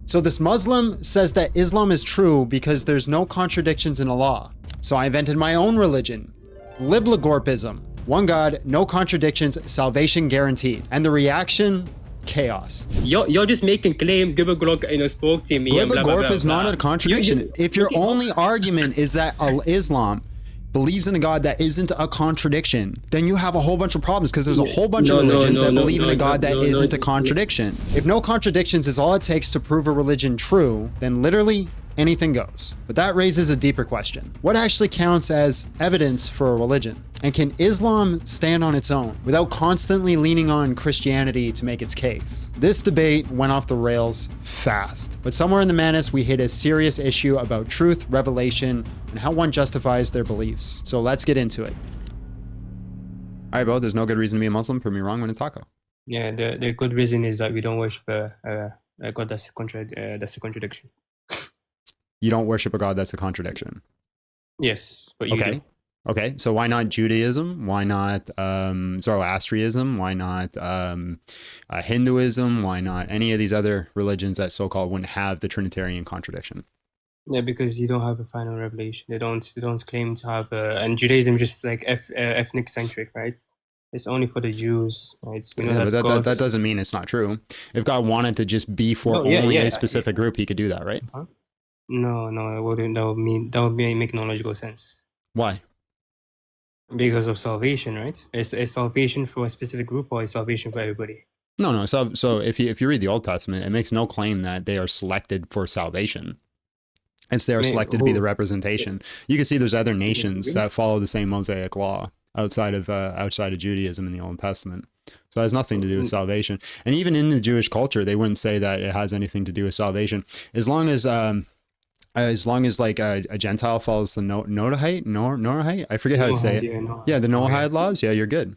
So this Muslim says that Islam is true because there's no contradictions in Allah. So I invented my own religion, Gliborpism. One God, no contradictions, salvation guaranteed. And the reaction, chaos. You're just making claims. Gliborp, spoke to me. Gliborp is not a contradiction. If your only argument is that Islam believes in a God that isn't a contradiction, then you have a whole bunch of problems, because there's a whole bunch of religions that believe in a God that isn't a contradiction. If no contradictions is all it takes to prove a religion true, then literally anything goes. But that raises a deeper question. What actually counts as evidence for a religion? And can Islam stand on its own without constantly leaning on Christianity to make its case? This debate went off the rails fast. But somewhere in the madness, we hit a serious issue about truth, revelation, and how one justifies their beliefs. So let's get into it. All right, Bo, there's no good reason to be a Muslim. Prove me wrong when in taco. Yeah, the good reason is that we don't worship a God that's a contradiction. You don't worship a God that's a contradiction? Yes, but you do. Okay, so why not Judaism? Why not Zoroastrianism? Why not Hinduism? Why not any of these other religions that so-called wouldn't have the Trinitarian contradiction? Yeah, because you don't have a final revelation. They don't claim to have and Judaism just like ethnic centric, right? It's only for the Jews, right? We know that doesn't mean it's not true. If God wanted to just be for only a specific group, he could do that, right? Huh? No, it wouldn't. That would make no logical sense. Why? Because of salvation, right? Is salvation for a specific group, or is salvation for everybody? No. So if you read the Old Testament, it makes no claim that they are selected for salvation. They are selected to be the representation. You can see there's other nations that follow the same Mosaic law outside of Judaism in the Old Testament. So it has nothing to do with salvation. And even in the Jewish culture, they wouldn't say that it has anything to do with salvation. As long as like a Gentile follows the Noahide, I forget how to say it. Yeah, the Noahide laws. Yeah, you're good.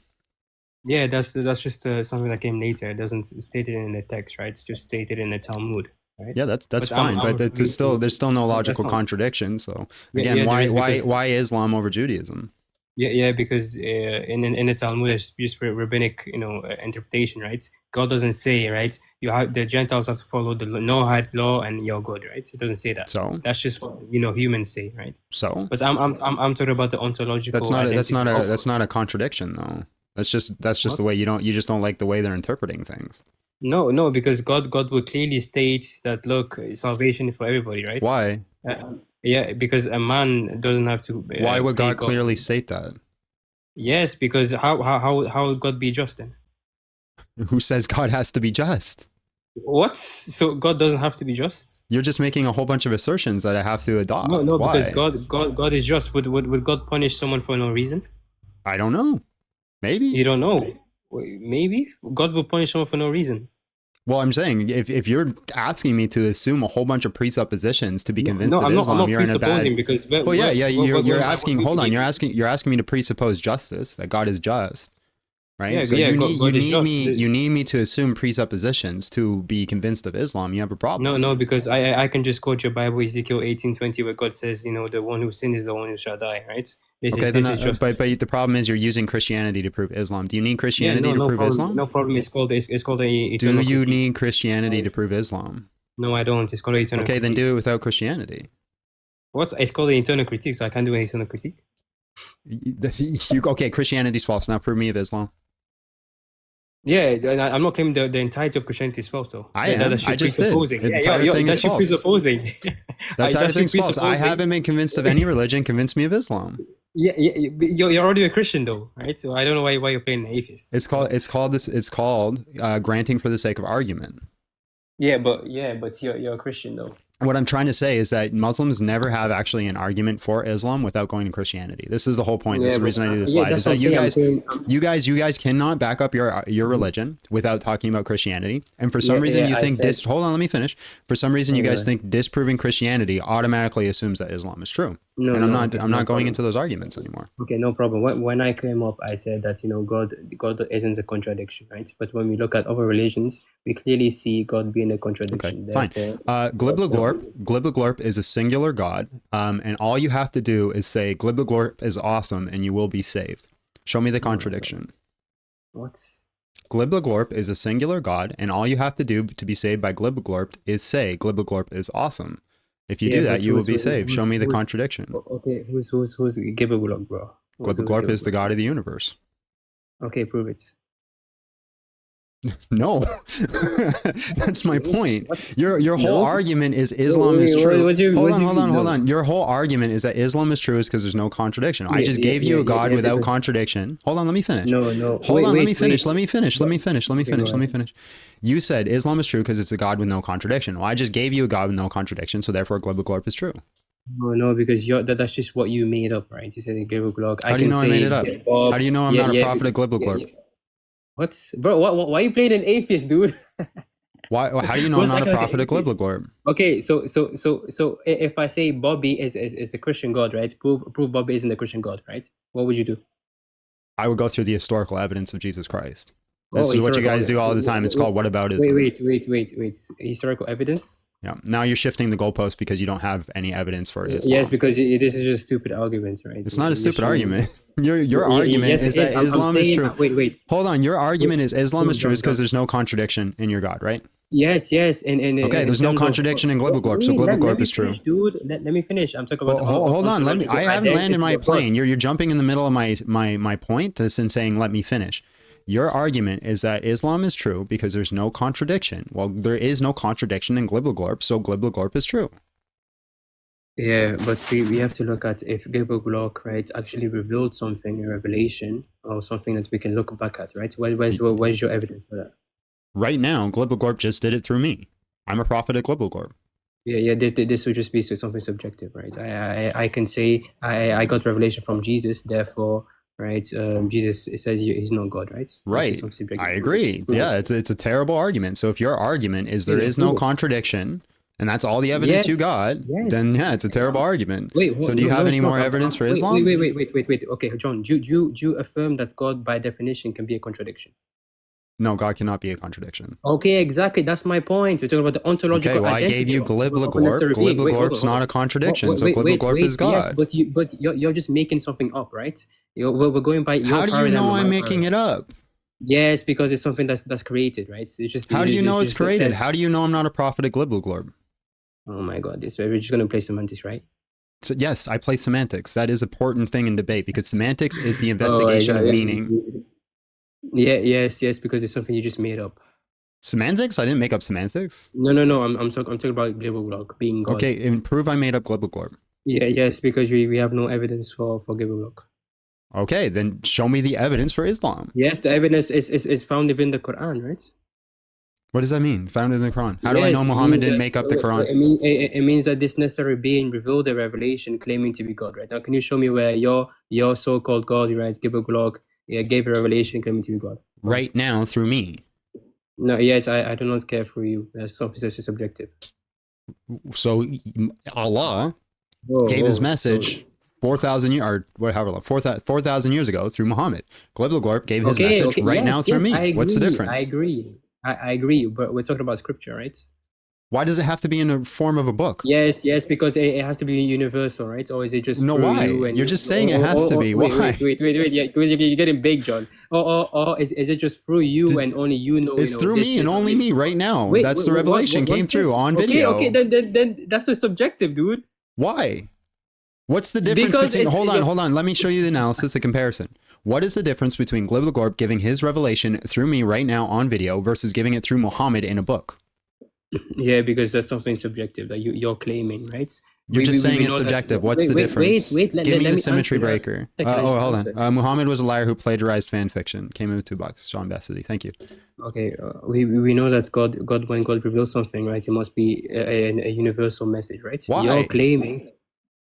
Yeah, that's just something that came later. It doesn't state it in the text, right? It's just stated in the Talmud, right? Yeah, that's fine, but there's still no logical contradiction. So again, why Islam over Judaism? Yeah, because in the Talmud, it's just rabbinic, interpretation, right? God doesn't say, right? The Gentiles have to follow the Noahide law, and you're good, right? It doesn't say that. So that's just what humans say, right? So, but I'm talking about the ontological. That's not a contradiction, though. That's just the way you just don't like the way they're interpreting things. No, because God will clearly state that, look, salvation is for everybody, right? Why? Yeah, because a man doesn't have to. Why would God clearly state that? Yes, because how would God be just then? Who says God has to be just? What? So God doesn't have to be just? You're just making a whole bunch of assertions that I have to adopt. No, Why? because God is just. Would God punish someone for no reason? I don't know. Maybe. You don't know. Maybe God will punish someone for no reason. Well, I'm saying if you're asking me to assume a whole bunch of presuppositions to be convinced of Islam, you're in a bad. Because you're asking. Hold on, you're asking me to presuppose justice, that God is just, right? Yeah, so yeah, you need me to assume presuppositions to be convinced of Islam. You have a problem. No, because I can just quote your Bible, Ezekiel 18:20, where God says, the one who sinned is the one who shall die, right? But the problem is you're using Christianity to prove Islam. Do you need Christianity to prove Islam? No problem. It's called a. Do you need Christianity to prove Islam? No, I don't. It's called an eternal. Okay, then do it without Christianity. What? It's called an internal critique, so I can't do an internal critique. Okay, Christianity's false. Now prove me of Islam. Yeah, I'm not claiming the entirety of Christianity is false, though. I just did. The entire thing is false. Presupposing. The entire thing's false. I haven't been convinced of any religion. Convince me of Islam. Yeah, you're already a Christian, though, right? So I don't know why you're playing an atheist. It's called granting for the sake of argument. Yeah, but you're a Christian, though. What I'm trying to say is that Muslims never have actually an argument for Islam without going to Christianity. This is the whole point. This is the reason I do this slide. Is that you guys cannot back up your religion without talking about Christianity. And for some reason you think hold on, let me finish. For some reason you guys think disproving Christianity automatically assumes that Islam is true. I'm not going into those arguments anymore. Okay, no problem. When I came up, I said that God isn't a contradiction, right? But when we look at other religions, we clearly see God being a contradiction. Okay, fine. Gliborp is a singular God, and all you have to do is say Gliborp is awesome, and you will be saved. Show me the contradiction. What? Gliborp is a singular God, and all you have to do to be saved by Gliborp is say Gliborp is awesome. If you do that, you will be saved. Show me the contradiction. Okay, who's Gliborp, bro? Gliborp is the God of the universe. Okay, prove it. No, that's my point. Your whole argument is Islam is true. Hold on. Your whole argument is that Islam is true is because there's no contradiction. I just gave you a God without contradiction. Hold on, let me finish. No. Hold on, let me finish. Let me finish. You said Islam is true because it's a God with no contradiction. Well, I just gave you a God with no contradiction, so therefore Gliborp is true. No, because that's just what you made up, right? You said Gliborp. How do you know I made it up? How do you know I'm not a prophet of Gliborp? What, bro? Why you playing an atheist, dude? Why? How do you know I'm not a prophet of Gliborp? Okay, so if I say Bobby is the Christian God, right? Prove Bobby isn't the Christian God, right? What would you do? I would go through the historical evidence of Jesus Christ. This is what you guys do all the time. It's called whataboutism. Wait. Historical evidence? Yeah. Now you're shifting the goalpost because you don't have any evidence for it. Yes, because this is just stupid argument, right? It's not a stupid argument. Your argument is that Islam is true. Wait. Hold on. Your argument is Islam is true is because there's no contradiction in your God, right? Yes. And okay, there's no contradiction in Gliborp, so Gliborp is true. Dude, let me finish. I'm talking about. Hold on. I haven't landed my plane. You're jumping in the middle of my point. This and saying let me finish. Your argument is that Islam is true because there's no contradiction. Well, there is no contradiction in Gliborp, so Gliborp is true. Yeah, but we have to look at if Gliborp, right, actually revealed something in Revelation or something that we can look back at, right? Where's your evidence for that? Right now, Gliborp just did it through me. I'm a prophet of Gliborp. Yeah. This would just be something subjective, right? I can say I got revelation from Jesus, therefore. Right, Jesus says he's not God, right? Right, I agree. Yeah, it's a terrible argument. So if your argument is there is no contradiction, and that's all the evidence you got, then yeah, it's a terrible argument. So do you have any more evidence for Islam? Wait. Okay, John, do you affirm that God by definition can be a contradiction? No, God cannot be a contradiction. Okay, exactly. That's my point. We're talking about the ontological identity. I gave you Gliborp. Gliborp's not a contradiction, so Gliborp is God. Yes, but you're just making something up, right? We're going by your How do you know I'm making it up? Yes, because it's something that's created, right? It's just. How do you know it's created? How do you know I'm not a prophet of Gliborp? Oh my God, we're just going to play semantics, right? So yes, I play semantics. That is an important thing in debate because semantics is the investigation of meaning. Yeah, yes, because it's something you just made up. Semantics? I didn't make up semantics. No. I'm talking about Gliborp being God. Okay, and prove I made up Gliborp. Yeah, yes, because we have no evidence for Gliborp. Okay, then show me the evidence for Islam. Yes, the evidence is found within the Quran, right? What does that mean? Found in the Quran. How do I know Muhammad didn't make up the Quran? It means that this necessary being revealed a revelation claiming to be God, right? Now, can you show me where your so-called God, right, Gliborp, gave a revelation claiming to be God? Right now, through me. No, yes, I do not care for you. That's something that's subjective. So Allah gave his message 4,000 years, or whatever, 4,000 years ago through Muhammad. Gliborp gave his message now through me. What's the difference? I agree, but we're talking about scripture, right? Why does it have to be in the form of a book? Yes, because it has to be universal, right? Or is it just why? You're just saying it has to be. Why? Wait. Yeah, you're getting big, John. Or is it just through you and only you know? It's through me and only me right now. That's the revelation came through on video. Okay, then that's so subjective, dude. Why? What's the difference between... Hold on. Let me show you the analysis, the comparison. What is the difference between Gliborp giving his revelation through me right now on video versus giving it through Muhammad in a book? Yeah, because that's something subjective that you're claiming, right? You're just saying it's subjective. What's the difference? Wait. Give me the symmetry breaker. Hold on. Muhammad was a liar who plagiarized fan fiction. Came in with $2. Sean Bassity. Thank you. Okay, we know that God, when God reveals something, right, it must be a universal message, right? Why? You're claiming...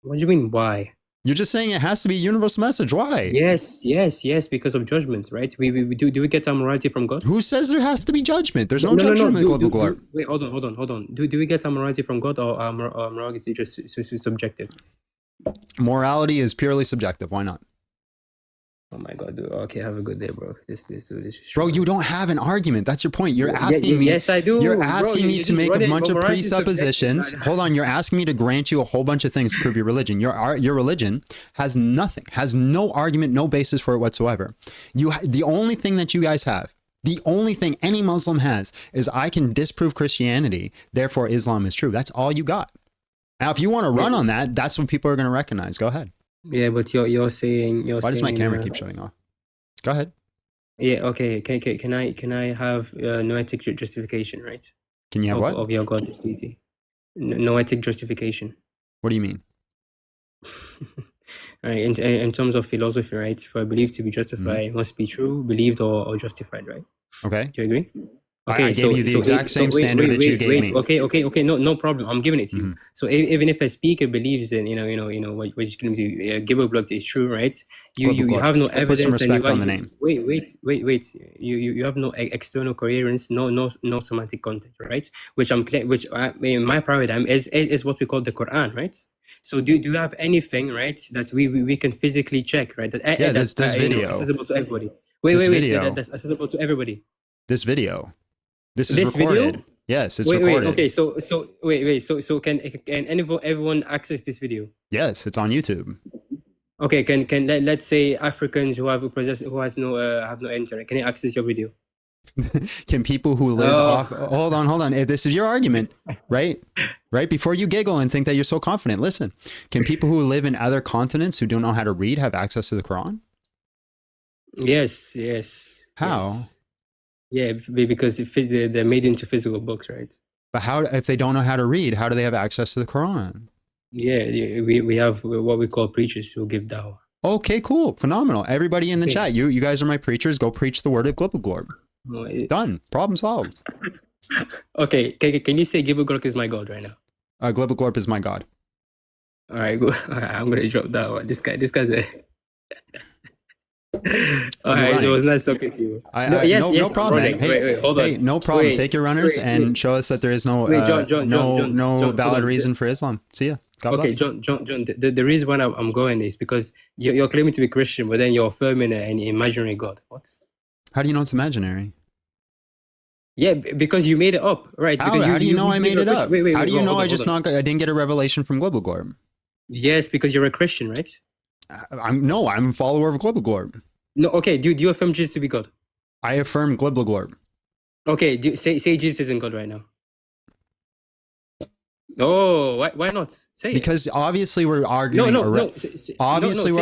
What do you mean, why? You're just saying it has to be a universal message. Why? Yes, because of judgment, right? We do we get our morality from God? Who says there has to be judgment? There's no judgment in Gliborp. Wait, hold on. Do we get our morality from God, or our morality is just subjective? Morality is purely subjective. Why not? Oh my God, dude. Okay, have a good day, bro. This bro, you don't have an argument. That's your point. You're asking me. Yes, I do. You're asking me to make a bunch of presuppositions. Hold on. You're asking me to grant you a whole bunch of things to prove your religion. Your religion has nothing, has no argument, no basis for it whatsoever. The only thing that you guys have, The only thing any Muslim has is I can disprove Christianity, therefore Islam is true. That's all you got. Now, if you want to run on that, that's what people are going to recognize. Go ahead. Yeah, but you're saying why does my camera keep shutting off? Go ahead. Yeah. Okay. Can I have noetic justification, right? Can you have what of your God is deity? Noetic justification. What do you mean? Right. In terms of philosophy, right? For a belief to be justified, it must be true, believed, or justified, right? Okay. Do you agree? Okay, I gave you the exact same standard that you gave me. Okay. No problem. I'm giving it to you. So even if a speaker believes in, what you're going to do, Gliborpism is true, right? You have no evidence. Put some respect on the name. Wait. You have no external coherence, no semantic content, right? Which in my paradigm is what we call the Quran, right? So do you have anything, right, that we can physically check, right? That's this video. Accessible to everybody. That's accessible to everybody. This video. This is recorded. Video? Yes, it's recorded. Okay, so can everyone access this video? Yes, it's on YouTube. Okay, let's say Africans who have no internet, can they access your video? Can people who live off? Hold on. If this is your argument, right? Before you giggle and think that you're so confident, listen. Can people who live in other continents who don't know how to read have access to the Quran? Yes. How? Yes. Yeah, because they're made into physical books, right? But how, if they don't know how to read, how do they have access to the Quran? Yeah, we have what we call preachers who give dawah. Okay, cool, phenomenal. Everybody in the chat, you guys are my preachers. Go preach the word of Gliborpism. Done. Problem solved. Okay, can you say Gliborpism is my God right now? Gliborpism is my God. All right, good. I'm gonna drop that one. This guy's a. All right, it was nice talking to you. No problem. Man. Wait, hold on. Hey, no problem. Take your runners and show us that there is no John, valid reason for Islam. See ya. God bless. John. The reason why I'm going is because you're claiming to be Christian, but then you're affirming an imaginary God. What? How do you know it's imaginary? Yeah, because you made it up, right? How do you know I made it up? How do you know I didn't get a revelation from Gliborpism? Yes, because you're a Christian, right? I'm a follower of Gliborpism. No, okay. Do you affirm Jesus to be God? I affirm Gliborpism. Okay, say Jesus isn't God right now. Oh, why not? Say because obviously we're arguing. We're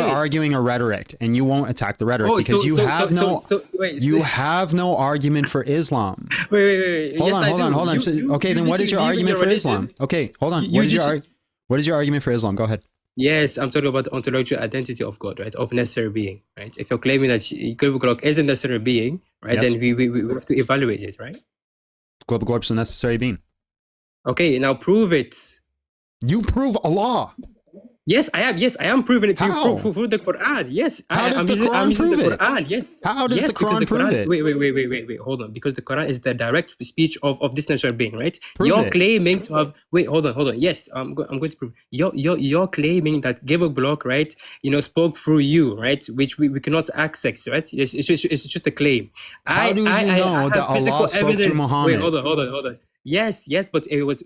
arguing a rhetoric, and you won't attack the rhetoric because you have no argument for Islam. Wait. Hold on. Okay, then what is your argument for Islam? Okay, hold on. What is your argument for Islam? Go ahead. Yes, I'm talking about the ontological identity of God, right? Of necessary being, right? If you're claiming that Gliborpism is a necessary being, right? Yes. Then we have to evaluate it, right? Gliborpism is a necessary being. Okay, now prove it. You prove Allah. Yes, I am. Yes, I am proving it to you through the Quran. Yes. How does the Quran prove it? Yes. How does the Quran prove it? Wait. Hold on. Because the Quran is the direct speech of this natural being, right? You're claiming to have. Wait, hold on. Yes, I'm going to prove. You're claiming that Gliborpism, right? Spoke through you, right? Which we cannot access, right? It's just a claim. How do you know that Allah spoke through Muhammad? Wait, hold on. Yes, but it was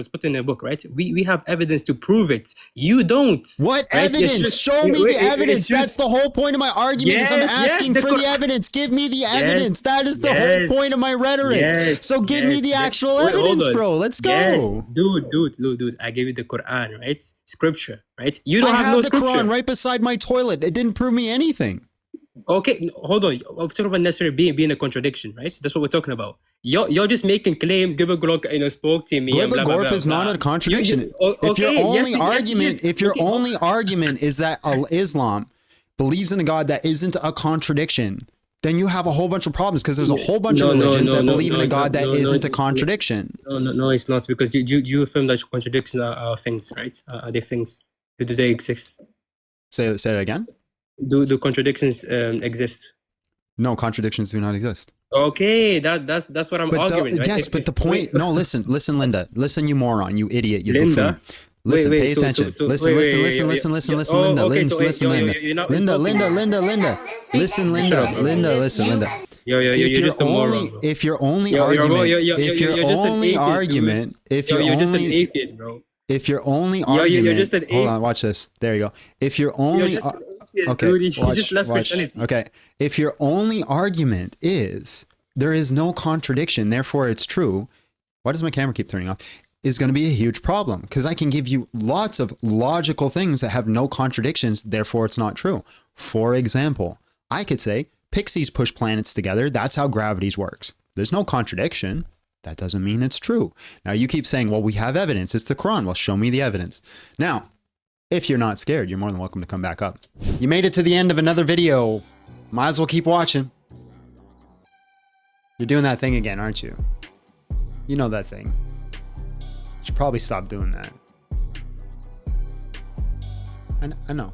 put in a book, right? We have evidence to prove it. You don't. What evidence? Show me the evidence. That's the whole point of my argument. I'm asking for the evidence. Give me the evidence. That is the whole point of my rhetoric. So give me the actual evidence, bro. Let's go. Dude. I gave you the Quran, right? Scripture, right? You don't have no scripture. I have the Quran right beside my toilet. It didn't prove me anything. Okay, hold on. We're talking about necessary being a contradiction, right? That's what we're talking about. You're just making claims. Gliborpism spoke to me. Gliborpism is not a contradiction. If your only argument is that Islam believes in a God that isn't a contradiction, then you have a whole bunch of problems because there's a whole bunch of religions that believe in a God that isn't a contradiction. No, it's not because you affirm that contradictions are things, right? Are they things? Do they exist? Say it again. Do contradictions exist? No, contradictions do not exist. Okay, that's what I'm arguing. Right? Yes, but the point. No, listen, Linda. Listen, you moron, you idiot, you buffoon. Listen, pay attention. Listen, Linda. Listen, Linda. Listen, Linda. You're just a moron. If your only argument, you're just an atheist, bro. If your only argument, you're just an hold on, watch this. There you go. If your only, okay, dude, just left Christianity. Okay, if your only argument is there is no contradiction, therefore it's true. Why does my camera keep turning off? Is going to be a huge problem, because I can give you lots of logical things that have no contradictions, therefore it's not true. For example, I could say pixies push planets together. That's how gravity works. There's no contradiction. That doesn't mean it's true. Now you keep saying, well, we have evidence. It's the Quran. Well, show me the evidence. Now, if you're not scared, you're more than welcome to come back up. You made it to the end of another video. Might as well keep watching. You're doing that thing again, aren't you? You know that thing. You should probably stop doing that. I know.